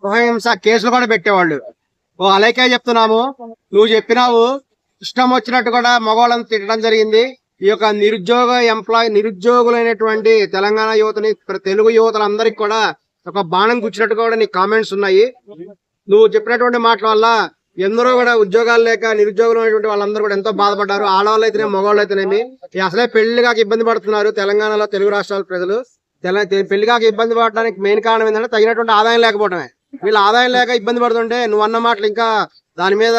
గృహహింస కేసులు కూడా పెట్టేవాళ్ళు. అలాగే చెప్తున్నాము, నువ్వు చెప్పినావు ఇష్టం వచ్చినట్టు కూడా మగవాళ్ళని తిట్టడం జరిగింది. ఈ యొక్క నిరుద్యోగులైనటువంటి తెలంగాణ యువతని, తెలుగు యువతలందరికి కూడా ఒక బాణం గుచ్చినట్టు కూడా నీ కామెంట్స్ ఉన్నాయి. నువ్వు చెప్పినటువంటి మాటల వల్ల ఎందరో కూడా ఉద్యోగాలు లేక నిరుద్యోగులు అనేటువంటి వాళ్ళందరూ కూడా ఎంతో బాధపడ్డారు. ఆడవాళ్ళు అయితేనే మగవాళ్ళు అయితేనేమి అసలే పెళ్లి కాక ఇబ్బంది పడుతున్నారు తెలంగాణలో, తెలుగు రాష్ట్రాల ప్రజలు. పెళ్లి కాక ఇబ్బంది పడడానికి మెయిన్ కారణం ఏంటంటే తగినటువంటి ఆదాయం లేకపోవడమే. వీళ్ళు ఆదాయం లేక ఇబ్బంది పడుతుంటే నువ్వు అన్న మాటలు ఇంకా దాని మీద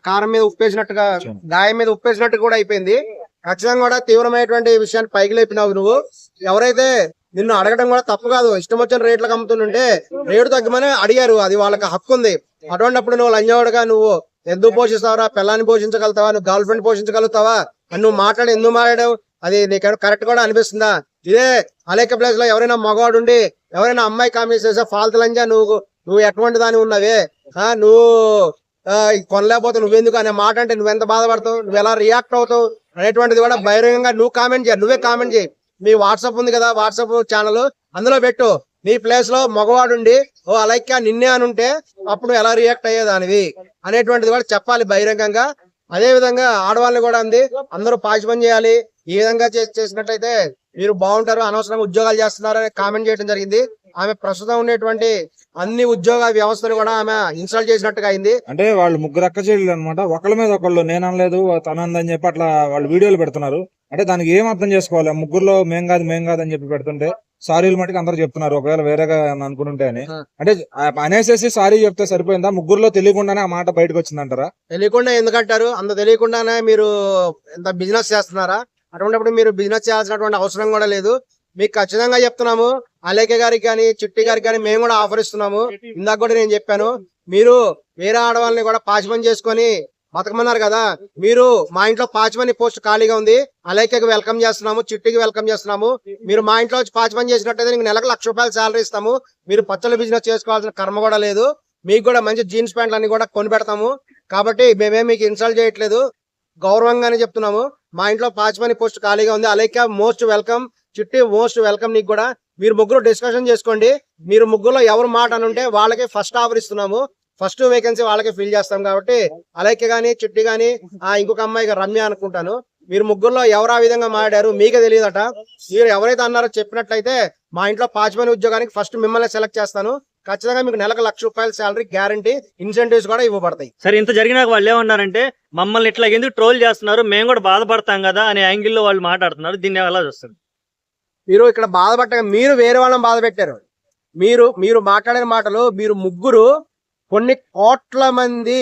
కారం మీద ఉప్పేసినట్టుగా, గాయం మీద ఉప్పేసినట్టు కూడా అయిపోయింది. ఖచ్చితంగా కూడా తీవ్రమైనటువంటి విషయాన్ని పైకి లేపినావు నువ్వు. ఎవరైతే నిన్ను అడగడం కూడా తప్పు కాదు, ఇష్టం వచ్చిన రేట్లకు అమ్ముతుంటే రేటు తగ్గమని అడిగారు, అది వాళ్ళకి హక్కు ఉంది. అటువంటిప్పుడు నువ్వు లంజవాడుగా నువ్వు ఎందుకు పోషిస్తావా, పిల్లాన్ని పోషించగలుగుతావా, నువ్వు గర్ల్ ఫ్రెండ్ పోషించగలుగుతావా అని నువ్వు ఎందుకు మాట్లాడావు? అది నీకు కరెక్ట్ కూడా అనిపిస్తుందా? ఇదే అలేక ప్లేస్ లో ఎవరైనా మగవాడు ఉండి ఎవరైనా అమ్మాయి కామెంట్స్ చేసా ఫాల్తు లంజా నువ్వు ఎటువంటి దాని ఉన్నవే, నువ్వు కొనలేకపోతే నువ్వెందుకు అనే మాట అంటే నువ్వెంత బాధపడతావు, నువ్వు ఎలా రియాక్ట్ అవుతావు అనేటువంటిది కూడా బహిరంగంగా నువ్వు కామెంట్ చేయి. నువ్వే కామెంట్ చేయి. మీ వాట్సాప్ ఉంది కదా, వాట్సాప్ ఛానల్, అందులో పెట్టు. నీ ప్లేస్ లో మగవాడుండి అలైక్య నిన్నే అని ఉంటే అప్పుడు ఎలా రియాక్ట్ అయ్యేదానివి అనేటువంటిది కూడా చెప్పాలి బహిరంగంగా. అదే విధంగా ఆడవాళ్ళని కూడా అంది, అందరూ పాచి పని చేయాలి, ఈ విధంగా చేసినట్లయితే మీరు బాగుంటారు, అనవసరంగా ఉద్యోగాలు చేస్తున్నారు అని కామెంట్ చేయడం జరిగింది. ఆమె ప్రస్తుతం ఉండేటువంటి అన్ని ఉద్యోగ వ్యవస్థను కూడా ఆమె ఇన్స్టాల్ చేసినట్టుగా అయింది. అంటే వాళ్ళు ముగ్గురు అక్క చెల్లెలు అనమాట, ఒకళ్ళ మీద ఒకళ్ళు నేను అనలేదు తనందని చెప్పి అట్లా వాళ్ళు వీడియోలు పెడుతున్నారు. అంటే దానికి ఏం అర్థం చేసుకోవాలి? ముగ్గురులో మేం కాదు అని చెప్పి పెడుతుంటే సారీలు మటుకు అందరూ చెప్తున్నారు, ఒకవేళ వేరేగా అనుకుంటుంటే అని. అంటే అనేసేసి సారీ చెప్తే సరిపోయిందా? ముగ్గురులో తెలియకుండానే ఆ మాట బయటకు వచ్చిందంటారా? తెలియకుండా ఎందుకంటారు? అంత తెలియకుండానే మీరు ఎంత బిజినెస్ చేస్తున్నారా? అటువంటిప్పుడు మీరు బిజినెస్ చేయాల్సినటువంటి అవసరం కూడా లేదు. మీకు ఖచ్చితంగా చెప్తున్నాము, అలేఖ్య గారికి కానీ చిట్టి గారికి కానీ మేము కూడా ఆఫర్ ఇస్తున్నాము. ఇందాక కూడా నేను చెప్పాను, మీరు వేరే ఆడవాళ్ళని కూడా పాచిపని చేసుకొని బతకమన్నారు కదా, మీరు మా ఇంట్లో పాచిపని పోస్ట్ ఖాళీగా ఉంది, అలేఖ్యకి వెల్కమ్ చేస్తున్నాము, చిట్టికి వెల్కమ్ చేస్తున్నాము. మీరు మా ఇంట్లో వచ్చి పాచిపని చేసినట్టయితే నీకు నెలకు ₹1,00,000 శాలరీ ఇస్తాము. మీరు పచ్చళ్ళ బిజినెస్ చేసుకోవాల్సిన కర్మ కూడా లేదు. మీకు కూడా మంచి జీన్స్ ప్యాంట్లు అన్ని కూడా కొని పెడతాము. కాబట్టి మేమేం మీకు ఇన్స్టాల్ చేయట్లేదు, గౌరవంగానే చెప్తున్నాము. మా ఇంట్లో పాచిపని పోస్ట్ ఖాళీగా ఉంది, అలేఖ్య మోస్ట్ వెల్కమ్, చిట్టి మోస్ట్ వెల్కమ్. నీకు కూడా మీరు ముగ్గురు డిస్కషన్ చేసుకోండి. మీరు ముగ్గురులో ఎవరు మాట అని ఉంటే వాళ్ళకి ఫస్ట్ ఆఫర్ ఇస్తున్నాము, ఫస్ట్ వేకెన్సీ వాళ్ళకే ఫిల్ చేస్తాం. కాబట్టి అలేఖ్య గానీ చిట్టి గానీ ఇంకొక అమ్మాయి రమ్య అనుకుంటాను, మీరు ముగ్గురులో ఎవరు ఆ విధంగా మాట్లాడారు మీకే తెలియదట. మీరు ఎవరైతే అన్నారో చెప్పినట్లయితే మా ఇంట్లో పాచిపని ఉద్యోగానికి ఫస్ట్ మిమ్మల్ని సెలెక్ట్ చేస్తాను. ఖచ్చితంగా మీకు నెలకు ₹1,00,000 శాలరీ గ్యారంటీ, ఇన్సెంటివ్స్ కూడా ఇవ్వబడతాయి. సరే, ఇంత జరిగినాక వాళ్ళు ఏమన్నారంటే మమ్మల్ని ఇట్లా ఎందుకు ట్రోల్ చేస్తున్నారు, మేము కూడా బాధపడతాం కదా అనే యాంగిల్లో వాళ్ళు మాట్లాడుతున్నారు. దీన్ని ఎలా చూస్తారు? మీరు ఇక్కడ బాధపడ్డ మీరు వేరే వాళ్ళని బాధ పెట్టారు. మీరు మాట్లాడిన మాటలు, మీరు ముగ్గురు కొన్ని కోట్ల మంది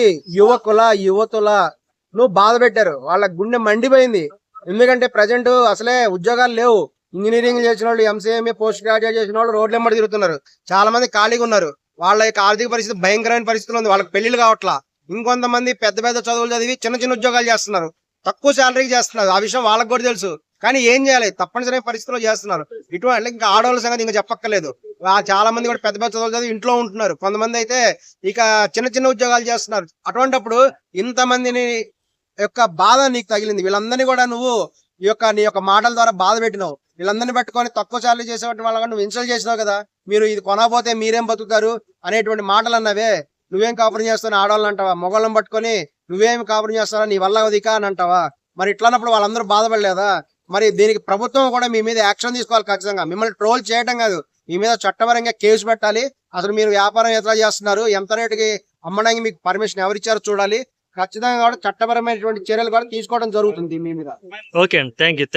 యువతులను బాధ పెట్టారు. వాళ్ళ గుండె మండిపోయింది. ఎందుకంటే ప్రజెంట్ అసలే ఉద్యోగాలు లేవు. ఇంజనీరింగ్ చేసిన వాళ్ళు, ఎంసీఎంఏ పోస్ట్ గ్రాడ్యుయేట్ చేసిన వాళ్ళు రోడ్ల వెంబడి తిరుగుతున్నారు. చాలా మంది ఖాళీగా ఉన్నారు. వాళ్ళ యొక్క ఆర్థిక పరిస్థితి భయంకరమైన పరిస్థితులు ఉంది. వాళ్ళకి పెళ్లిళ్ళు కావట్లా. ఇంకొంతమంది పెద్ద పెద్ద చదువులు చదివి చిన్న ఉద్యోగాలు చేస్తున్నారు, తక్కువ శాలరీకి చేస్తున్నారు. ఆ విషయం వాళ్ళకి కూడా తెలుసు. కానీ ఏం చేయాలి, తప్పనిసరి పరిస్థితుల్లో చేస్తున్నారు. ఇటువంటి ఇంకా ఆడవాళ్ళ సంగతి ఇంకా చెప్పక్కర్లేదు. చాలా మంది కూడా పెద్ద చదువులు చదివి ఇంట్లో ఉంటున్నారు. కొంతమంది అయితే ఇక చిన్న ఉద్యోగాలు చేస్తున్నారు. అటువంటిప్పుడు ఇంతమందిని యొక్క బాధ నీకు తగిలింది. వీళ్ళందరినీ కూడా నువ్వు నీ యొక్క మాటల ద్వారా బాధ పెట్టినావు. వీళ్ళందరినీ పెట్టుకొని తక్కువ శాలరీ చేసేటువంటి వాళ్ళ నువ్వు ఇన్సల్ట్ చేసినావు కదా. మీరు ఇది కొనకపోతే మీరేం బతుకుతారు అనేటువంటి మాటలు అన్నవే. నువ్వేం కాపురం చేస్తావు ఆడవాళ్ళని అంటావా? మొగళ్ళని పట్టుకొని నువ్వేం కాపురం చేస్తావా, నీ వల్ల అదికా అని అంటావా? మరి ఇట్లన్నప్పుడు వాళ్ళందరూ బాధపడలేదా? మరి దీనికి ప్రభుత్వం కూడా మీ మీద యాక్షన్ తీసుకోవాలి. ఖచ్చితంగా మిమ్మల్ని ట్రోల్ చేయడం కాదు, మీ మీద చట్టపరంగా కేసు పెట్టాలి. అసలు మీరు వ్యాపారం ఎట్లా చేస్తున్నారు, ఎంత రేటుకి అమ్మడానికి మీకు పర్మిషన్ ఎవరిచ్చారో చూడాలి. ఖచ్చితంగా కూడా చట్టపరమైనటువంటి చర్యలు కూడా తీసుకోవడం జరుగుతుంది మీ మీద. ఓకే అండి, థ్యాంక్ యూ.